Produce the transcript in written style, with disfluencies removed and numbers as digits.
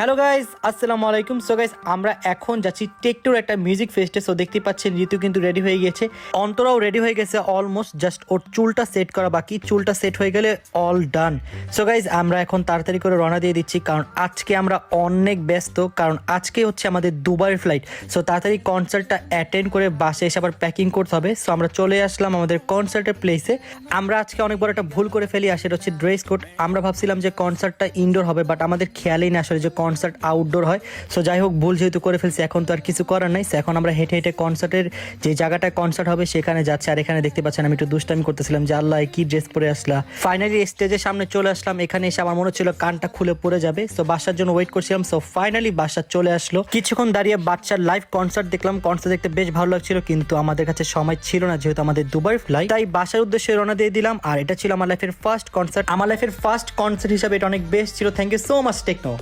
Hello guys, আসসালামু আলাইকুম। So guys, আমরা এখন যাচ্ছি টেকটুর একটা মিউজিক ফেস্টে। সো দেখতে পাচ্ছেন ঋতু কিন্তু রেডি হয়ে গিয়েছে, অন্তরাও রেডি হয়ে গেছে অলমোস্ট। জাস্ট ওর চুলটা সেট করা বাকি, চুলটা সেট হয়ে গেলে অল ডান। সো গাইস, আমরা এখন তাড়াতাড়ি করে রওনা দিয়ে দিচ্ছি, কারণ আজকে আমরা অনেক ব্যস্ত, কারণ আজকে হচ্ছে আমাদের দুবাইয়ের ফ্লাইট। সো তাড়াতাড়ি কনসার্টটা অ্যাটেন্ড করে বাসে এসে আবার প্যাকিং করতে হবে। সো আমরা চলে আসলাম আমাদের কনসার্টের প্লেসে। আমরা আজকে অনেক বড় একটা ভুল করে ফেলি, আর সেটা হচ্ছে ড্রেস কোড। আমরা ভাবছিলাম যে কনসার্টটা ইনডোর হবে, বাট আমাদের খেয়ালই না আসলে যে কনসার্ট আউটডোর হয়। সো যাই হোক, ভুল যেহেতু করে ফেলছি, এখন তো আর কিছু করার নাই। এখন আমরা হেঁটে হেঁটে কনসার্টের যে জায়গাটায় কনসার্ট হবে সেখানে যাচ্ছি। আর এখানে দেখতে পাচ্ছেন আমি একটু দুষ্টামি করতেছিলাম যে আল্লাহ কি ড্রেস পরে আসলা। ফাইনালি স্টেজের সামনে চলে আসলাম। এখানে এসে আমার মনে হচ্ছিল কানটা খুলে পড়ে যাবে। সো বাসার জন্য ওয়েট করছিলাম। সো ফাইনালি বাসা চলে আসলো। কিছুক্ষণ দাঁড়িয়ে বাচ্চার লাইভ কনসার্ট দেখলাম। কনসার্ট দেখতে বেশ ভালো লাগছিল, কিন্তু আমাদের কাছে সময় ছিল না যেহেতু আমাদের দুবাই ফ্লাইট। তাই বাসার উদ্দেশ্যে রওনা দিয়ে দিলাম। আর এটা ছিল আমার লাইফের ফার্স্ট কনসার্ট। আমার লাইফের ফার্স্ট কনসার্ট হিসাবে এটা অনেক বেস্ট ছিল। Thank you so much techno.